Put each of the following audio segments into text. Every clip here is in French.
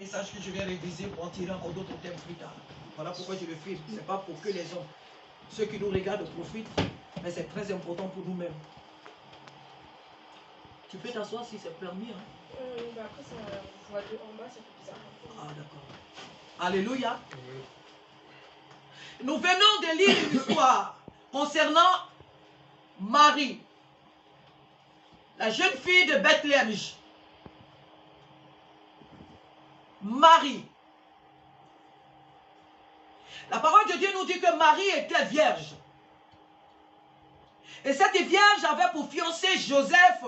Et sache que je vais réviser pour en tirer encore d'autres thèmes plus tard. Voilà pourquoi je le filme. Ce n'est pas pour que les hommes, ceux qui nous regardent profitent, mais c'est très important pour nous-mêmes. Tu peux t'asseoir si c'est permis. Hein? Bah après, ça, on voit en bas, ça fait bizarre. Ah, d'accord. Alléluia. Nous venons de lire une histoire concernant Marie, la jeune fille de Bethléem. Marie. La parole de Dieu nous dit que Marie était vierge. Et cette vierge avait pour fiancé Joseph,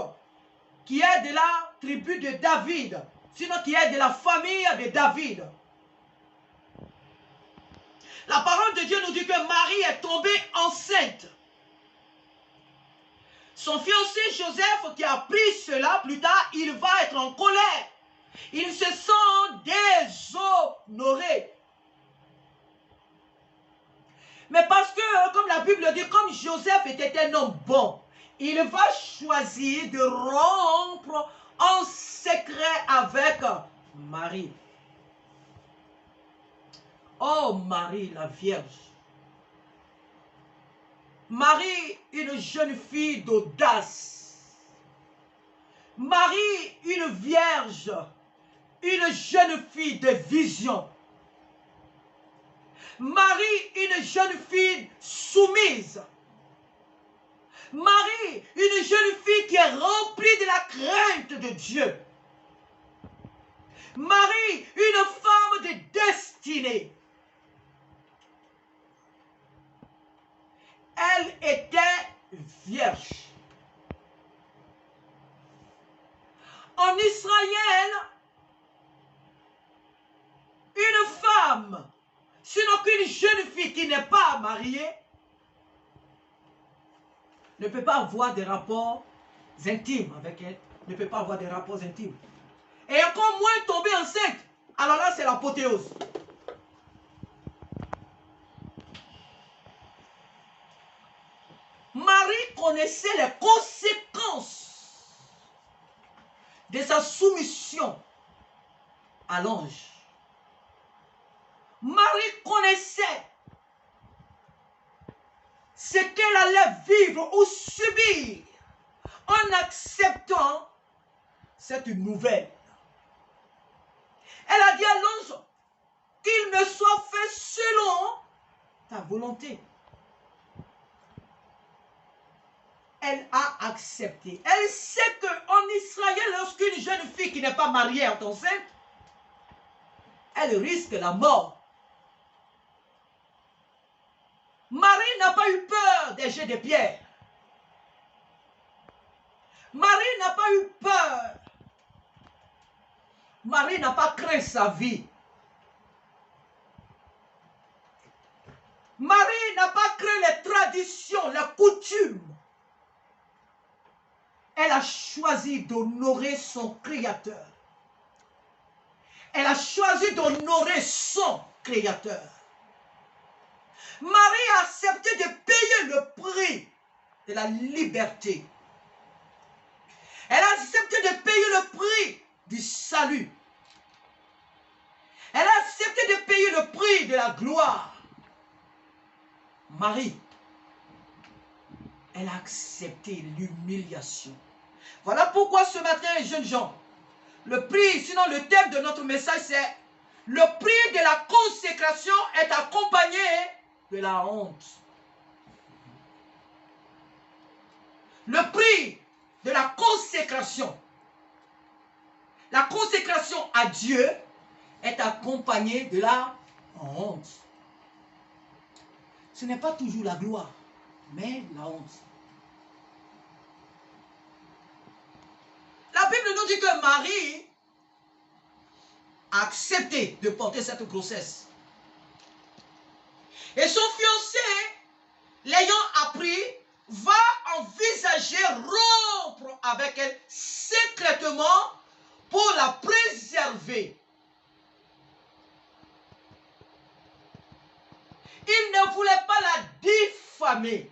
qui est de la tribu de David, sinon qui est de la famille de David. La parole de Dieu nous dit que Marie est tombée enceinte. Son fiancé Joseph, qui a appris cela plus tard, il va être en colère. Il se sent déshonoré. Mais parce que, comme la Bible dit, comme Joseph était un homme bon, il va choisir de rompre en secret avec Marie. Oh Marie, la Vierge. Marie, une jeune fille d'audace. Marie, une vierge. Une jeune fille de vision. Marie, une jeune fille soumise. Marie, une jeune fille qui est remplie de la crainte de Dieu. Marie, une femme de destinée. Elle était vierge. En Israël, une femme, sinon qu'une jeune fille qui n'est pas mariée, ne peut pas avoir des rapports intimes avec elle, ne peut pas avoir des rapports intimes. Et encore moins tomber enceinte. Alors là, c'est l'apothéose. Marie connaissait les conséquences de sa soumission à l'ange. Marie connaissait ce qu'elle allait vivre ou subir en acceptant cette nouvelle. Elle a dit à l'ange qu'il me soit fait selon ta volonté. Elle a accepté. Elle sait qu'en Israël, lorsqu'une jeune fille qui n'est pas mariée est enceinte, elle risque la mort. Marie n'a pas eu peur des jets de pierre. Marie n'a pas eu peur. Marie n'a pas craint sa vie. Marie n'a pas craint les traditions, les coutumes. Elle a choisi d'honorer son Créateur. Elle a choisi d'honorer son Créateur. Marie a accepté de payer le prix de la liberté. Elle a accepté de payer le prix du salut. Elle a accepté de payer le prix de la gloire. Marie, elle a accepté l'humiliation. Voilà pourquoi ce matin, jeunes gens, le prix, sinon le thème de notre message, c'est le prix de la consécration est accompagné de la honte. Le prix de la consécration à Dieu est accompagné de la honte. Ce n'est pas toujours la gloire, mais la honte. La Bible nous dit que Marie a accepté de porter cette grossesse. Et son fiancé, l'ayant appris, va envisager rompre avec elle secrètement pour la préserver. Il ne voulait pas la diffamer.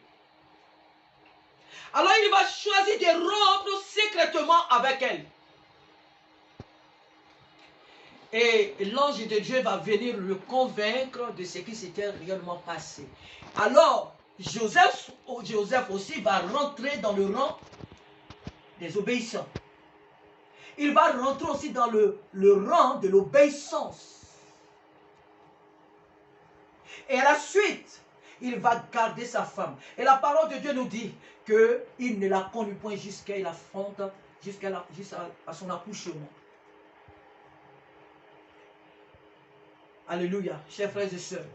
Alors il va choisir de rompre secrètement avec elle. Et l'ange de Dieu va venir le convaincre de ce qui s'était réellement passé. Alors, Joseph aussi va rentrer dans le rang des obéissants. Il va rentrer aussi dans le rang de l'obéissance. Et à la suite, il va garder sa femme. Et la parole de Dieu nous dit qu'il ne la conduit point jusqu'à son accouchement. Alléluia, chers frères et sœurs.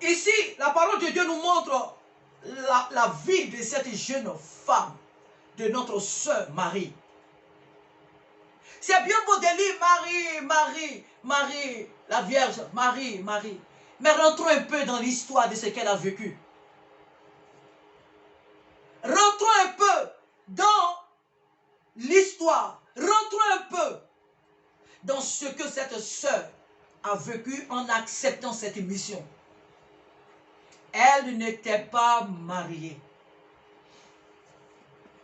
Ici, la parole de Dieu nous montre la vie de cette jeune femme, de notre sœur Marie. C'est bien beau de lire Marie, la Vierge, Marie. Mais rentrons un peu dans l'histoire de ce qu'elle a vécu. Rentrons un peu dans l'histoire. Rentrons un peu dans ce que cette sœur a vécu en acceptant cette mission. Elle n'était pas mariée.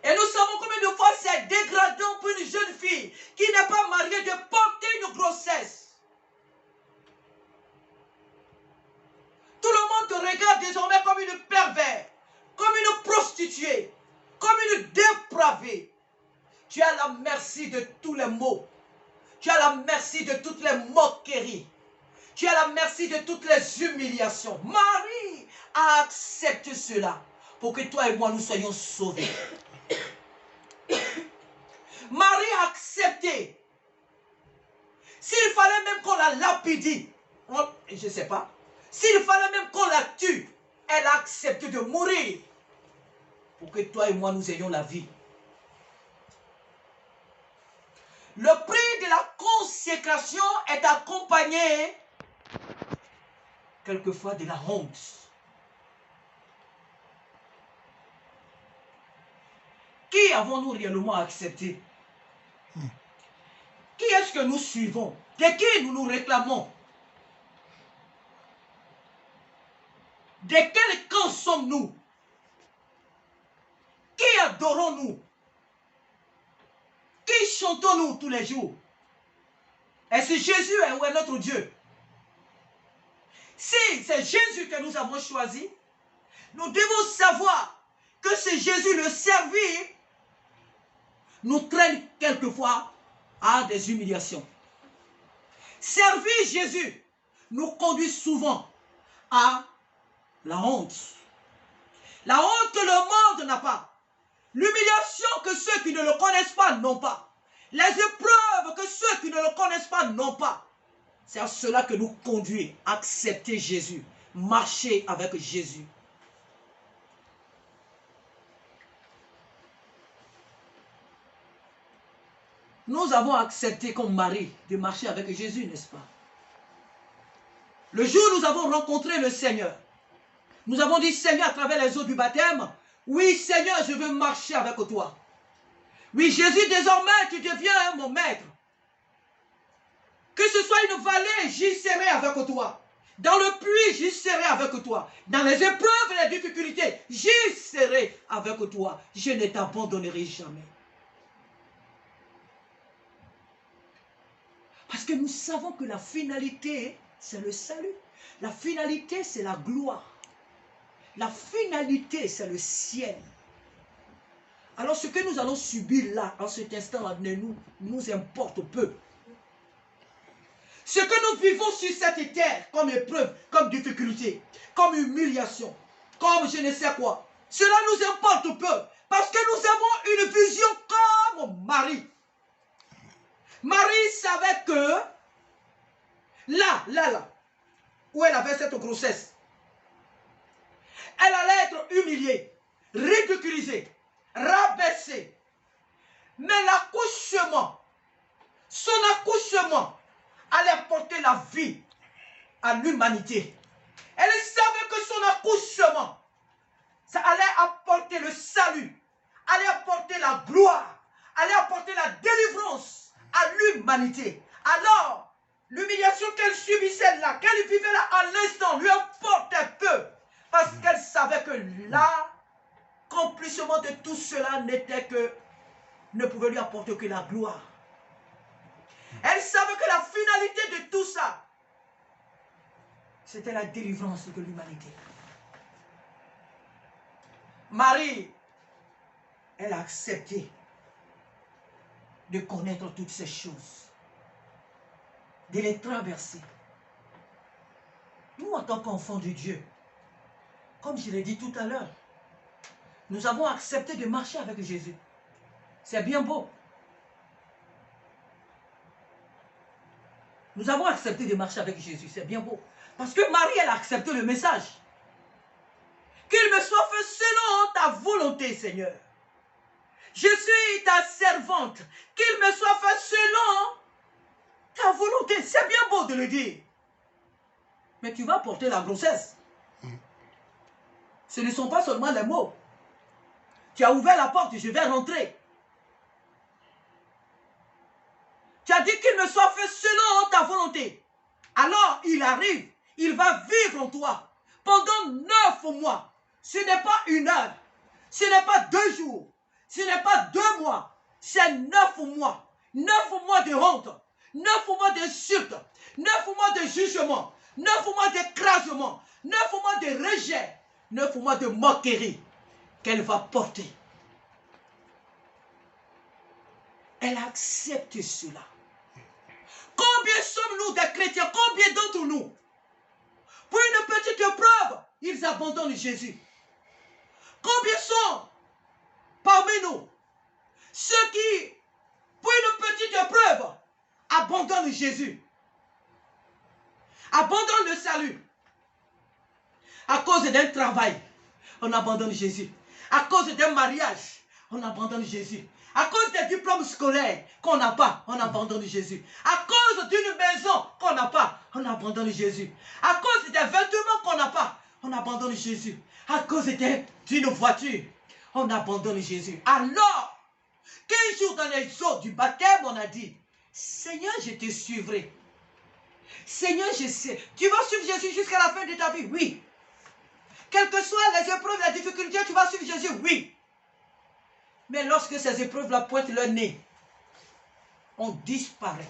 Et nous savons combien de fois c'est dégradant pour une jeune fille qui n'est pas mariée de porter une grossesse. Tout le monde te regarde désormais comme une pervers, comme une prostituée, comme une dépravée. Tu as la merci de tous les maux. Tu as la merci de toutes les moqueries. Tu as la merci de toutes les humiliations. Marie a accepté cela pour que toi et moi nous soyons sauvés. Marie a accepté. S'il fallait même qu'on la lapidie, je ne sais pas, s'il fallait même qu'on la tue, elle a accepté de mourir pour que toi et moi nous ayons la vie. Le prix de la consécration est accompagné quelquefois de la honte. Qui avons-nous réellement accepté? Qui est-ce que nous suivons? De qui nous nous réclamons? De quel camp sommes-nous? Qui adorons-nous? Qui chantons-nous tous les jours? Est-ce Jésus ou est notre Dieu? Si c'est Jésus que nous avons choisi, nous devons savoir que ce Jésus, le servir, nous traîne quelquefois à des humiliations. Servir Jésus nous conduit souvent à la honte. La honte que le monde n'a pas. L'humiliation que ceux qui ne le connaissent pas n'ont pas. Les épreuves que ceux qui ne le connaissent pas n'ont pas. C'est à cela que nous conduit à accepter Jésus, marcher avec Jésus. Nous avons accepté comme Marie de marcher avec Jésus, n'est-ce pas? Le jour où nous avons rencontré le Seigneur, nous avons dit, Seigneur, à travers les eaux du baptême, oui, Seigneur, je veux marcher avec toi. Oui, Jésus, désormais, tu deviens mon maître. Que ce soit une vallée, j'y serai avec toi. Dans le puits, j'y serai avec toi. Dans les épreuves et les difficultés, j'y serai avec toi. Je ne t'abandonnerai jamais. Parce que nous savons que la finalité, c'est le salut. La finalité, c'est la gloire. La finalité, c'est le ciel. Alors ce que nous allons subir là, en cet instant-là, ne nous importe peu. Ce que nous vivons sur cette terre, comme épreuve, comme difficulté, comme humiliation, comme je ne sais quoi, cela nous importe peu. Parce que nous avons une vision comme Marie. Marie savait que là, où elle avait cette grossesse, elle allait être humiliée, ridiculisée, rabaissée. Mais l'accouchement, son accouchement, allait porter la vie à l'humanité. Elle savait que son accouchement, ça allait apporter le salut, allait apporter la gloire, allait apporter la délivrance à l'humanité. Alors, l'humiliation qu'elle subissait là, qu'elle vivait là à l'instant, lui importait peu. Parce qu'elle savait que l'accomplissement de tout cela n'était que, ne pouvait lui apporter que la gloire. tout ça, c'était la délivrance de l'humanité. Marie, elle a accepté de connaître toutes ces choses, de les traverser. Nous, en tant qu'enfants de Dieu, comme je l'ai dit tout à l'heure, nous avons accepté de marcher avec Jésus. C'est bien beau. Nous avons accepté de marcher avec Jésus, c'est bien beau. Parce que Marie, elle a accepté le message. Qu'il me soit fait selon ta volonté, Seigneur. Je suis ta servante. Qu'il me soit fait selon ta volonté. C'est bien beau de le dire. Mais tu vas porter la grossesse. Ce ne sont pas seulement les mots. Tu as ouvert la porte, je vais rentrer. Tu as dit qu'il me soit fait selon ta volonté. Alors il arrive, il va vivre en toi pendant 9 mois. Ce n'est pas une heure, ce n'est pas 2 jours, ce n'est pas 2 mois, c'est 9 mois. 9 mois de honte, 9 mois d'insulte, 9 mois de jugement, 9 mois d'écrasement, 9 mois de rejet, 9 mois de moquerie qu'elle va porter. Elle accepte cela. Combien sommes-nous des chrétiens? Combien d'entre nous, pour une petite épreuve, ils abandonnent Jésus? Combien sont parmi nous ceux qui, pour une petite épreuve, abandonnent Jésus, abandonnent le salut? À cause d'un travail, on abandonne Jésus. À cause d'un mariage, on abandonne Jésus. À cause des diplômes scolaires qu'on n'a pas, on abandonne Jésus. À cause d'une maison qu'on n'a pas, on abandonne Jésus. À cause des vêtements qu'on n'a pas, on abandonne Jésus. À cause d'une voiture, on abandonne Jésus. Alors, qu'un jour dans les eaux du baptême, on a dit, Seigneur, je te suivrai. Seigneur, je sais. Tu vas suivre Jésus jusqu'à la fin de ta vie? Oui. Quelles que soient les épreuves, les difficultés, tu vas suivre Jésus? Oui. Mais lorsque ces épreuves-là pointent leur nez, on disparaît.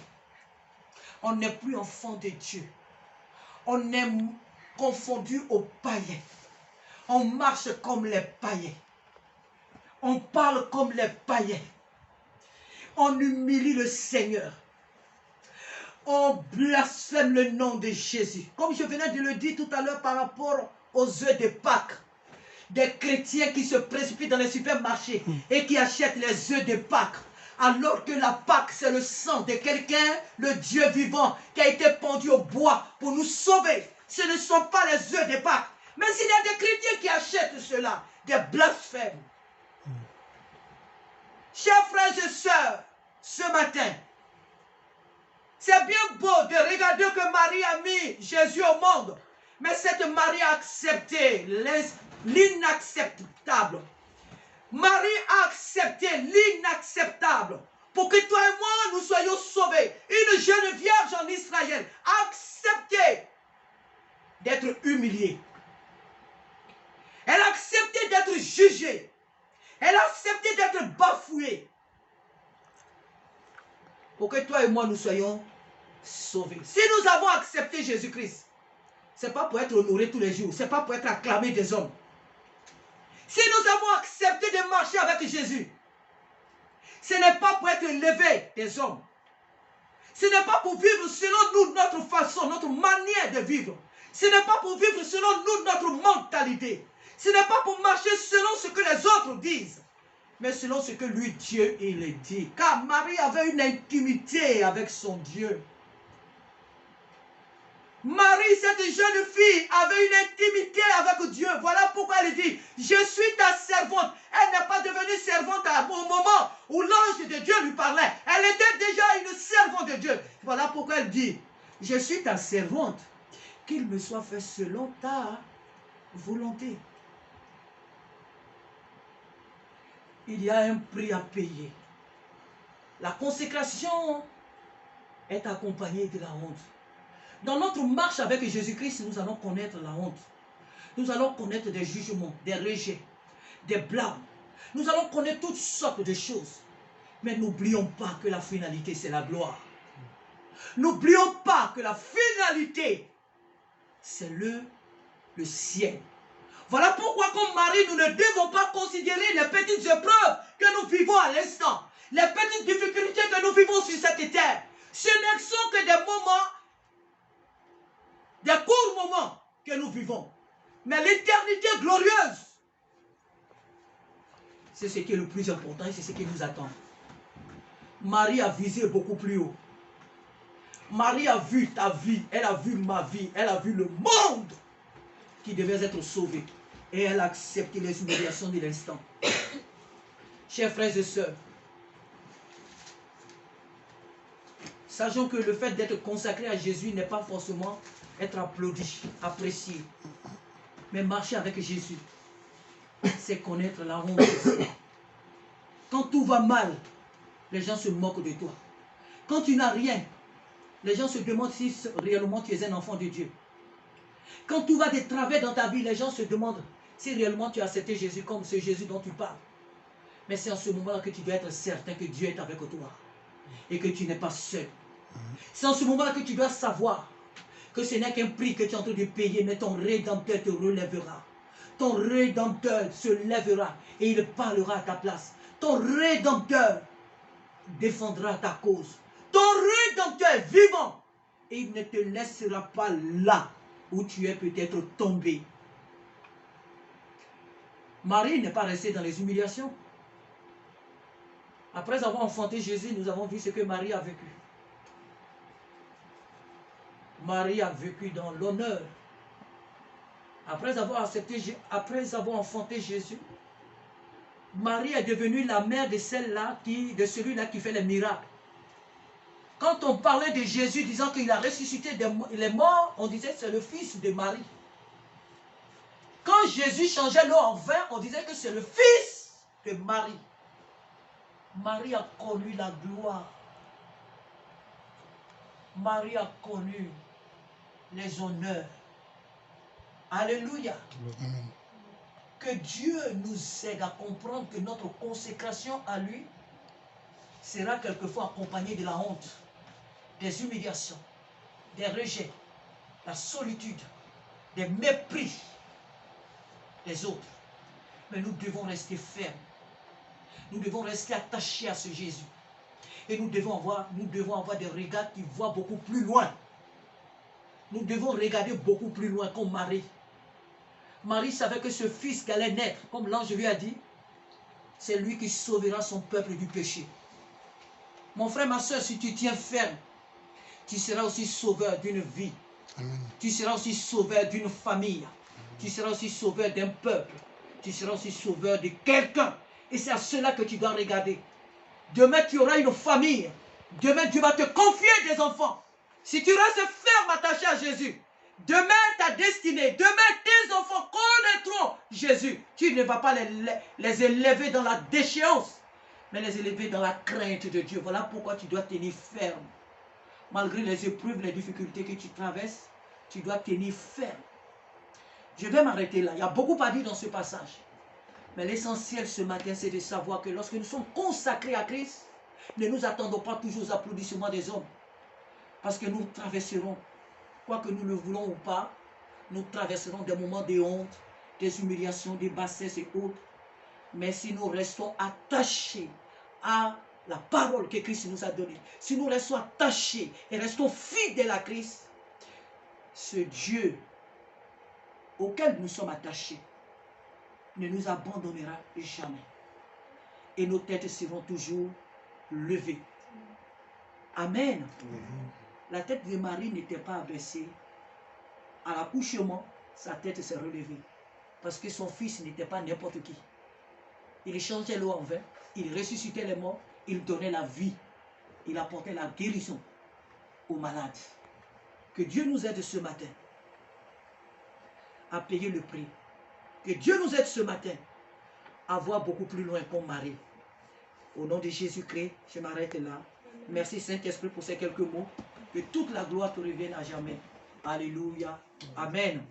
On n'est plus enfant de Dieu. On est confondu aux païens. On marche comme les païens. On parle comme les païens. On humilie le Seigneur. On blasphème le nom de Jésus. Comme je venais de le dire tout à l'heure par rapport aux œufs de Pâques. Des chrétiens qui se précipitent dans les supermarchés et qui achètent les œufs de Pâques. Alors que la Pâque, c'est le sang de quelqu'un, le Dieu vivant, qui a été pendu au bois pour nous sauver. Ce ne sont pas les œufs de Pâques. Mais il y a des chrétiens qui achètent cela, des blasphèmes. Chers frères et sœurs, ce matin, c'est bien beau de regarder que Marie a mis Jésus au monde. Mais cette Marie a accepté l'inacceptable. Marie a accepté l'inacceptable pour que toi et moi nous soyons sauvés. Une jeune vierge en Israël a accepté d'être humiliée. Elle a accepté d'être jugée. Elle a accepté d'être bafouée. Pour que toi et moi nous soyons sauvés. Si nous avons accepté Jésus-Christ, ce n'est pas pour être honoré tous les jours. Ce n'est pas pour être acclamé des hommes. Si nous avons accepté de marcher avec Jésus, ce n'est pas pour être élevé des hommes. Ce n'est pas pour vivre selon nous, notre façon, notre manière de vivre. Ce n'est pas pour vivre selon nous, notre mentalité. Ce n'est pas pour marcher selon ce que les autres disent, mais selon ce que lui, Dieu, il dit. Car Marie avait une intimité avec son Dieu. Marie, cette jeune fille, avait une intimité avec Dieu. Voilà pourquoi elle dit, je suis ta servante. Elle n'est pas devenue servante au moment où l'ange de Dieu lui parlait. Elle était déjà une servante de Dieu. Voilà pourquoi elle dit, je suis ta servante. Qu'il me soit fait selon ta volonté. Il y a un prix à payer. La consécration est accompagnée de la honte. Dans notre marche avec Jésus-Christ, nous allons connaître la honte. Nous allons connaître des jugements, des rejets, des blâmes. Nous allons connaître toutes sortes de choses. Mais n'oublions pas que la finalité, c'est la gloire. N'oublions pas que la finalité, c'est le ciel. Voilà pourquoi, comme Marie, nous ne devons pas considérer les petites épreuves que nous vivons à l'instant, les petites difficultés que nous vivons sur cette terre. Ce ne sont que des moments, des courts moments que nous vivons. Mais l'éternité glorieuse, c'est ce qui est le plus important et c'est ce qui nous attend. Marie a visé beaucoup plus haut. Marie a vu ta vie, elle a vu ma vie, elle a vu le monde qui devait être sauvé. Et elle a accepté les humiliations de l'instant. Chers frères et sœurs, sachons que le fait d'être consacré à Jésus n'est pas forcément être applaudi, apprécié. Mais marcher avec Jésus, c'est connaître la honte. Quand tout va mal, les gens se moquent de toi. Quand tu n'as rien, les gens se demandent si réellement tu es un enfant de Dieu. Quand tout va de travers dans ta vie, les gens se demandent si réellement tu as accepté Jésus comme ce Jésus dont tu parles. Mais c'est en ce moment-là que tu dois être certain que Dieu est avec toi et que tu n'es pas seul. C'est en ce moment-là que tu dois savoir que ce n'est qu'un prix que tu es en train de payer, mais ton Rédempteur te relèvera. Ton Rédempteur se lèvera et il parlera à ta place. Ton Rédempteur défendra ta cause. Ton Rédempteur est vivant et il ne te laissera pas là où tu es peut-être tombé. Marie n'est pas restée dans les humiliations. Après avoir enfanté Jésus, nous avons vu ce que Marie a vécu. Marie a vécu dans l'honneur. Après avoir enfanté Jésus, Marie est devenue la mère de celui-là qui fait les miracles. Quand on parlait de Jésus disant qu'il a ressuscité les morts, on disait que c'est le fils de Marie. Quand Jésus changeait l'eau en vin, on disait que c'est le fils de Marie. Marie a connu la gloire. Marie a connu les honneurs. Alléluia. Amen. Que Dieu nous aide à comprendre que notre consécration à lui sera quelquefois accompagnée de la honte, des humiliations, des rejets, la solitude, des mépris des autres. Mais nous devons rester fermes. Nous devons rester attachés à ce Jésus. Et nous devons avoir des regards qui voient beaucoup plus loin. Nous devons regarder beaucoup plus loin comme Marie. Marie savait que ce fils qui allait naître, comme l'ange lui a dit, c'est lui qui sauvera son peuple du péché. Mon frère, ma soeur, si tu tiens ferme, tu seras aussi sauveur d'une vie. Amen. Tu seras aussi sauveur d'une famille. Tu seras aussi sauveur d'un peuple. Tu seras aussi sauveur de quelqu'un. Et c'est à cela que tu dois regarder. Demain, tu auras une famille. Demain, Dieu va te confier des enfants. Si tu restes ferme attaché à Jésus, demain, ta destinée, demain, tes enfants connaîtront Jésus. Tu ne vas pas les élever dans la déchéance, mais les élever dans la crainte de Dieu. Voilà pourquoi tu dois tenir ferme. Malgré les épreuves, les difficultés que tu traverses, tu dois tenir ferme. Je vais m'arrêter là. Il y a beaucoup à dire dans ce passage. Mais l'essentiel ce matin, c'est de savoir que lorsque nous sommes consacrés à Christ, ne nous attendons pas toujours aux applaudissements des hommes. Parce que nous traverserons, quoi que nous le voulons ou pas, nous traverserons des moments de honte, des humiliations, des bassesses et autres. Mais si nous restons attachés à la parole que Christ nous a donnée, si nous restons attachés et restons fidèles à Christ, ce Dieu auquel nous sommes attachés ne nous abandonnera jamais. Et nos têtes seront toujours levées. Amen. La tête de Marie n'était pas abaissée. À l'accouchement, sa tête s'est relevée. Parce que son fils n'était pas n'importe qui. Il changeait l'eau en vin, il ressuscitait les morts, il donnait la vie, il apportait la guérison aux malades. Que Dieu nous aide ce matin à payer le prix. Que Dieu nous aide ce matin à voir beaucoup plus loin comme Marie. Au nom de Jésus-Christ, je m'arrête là. Merci Saint-Esprit pour ces quelques mots. Que toute la gloire te revienne à jamais. Alléluia. Amen.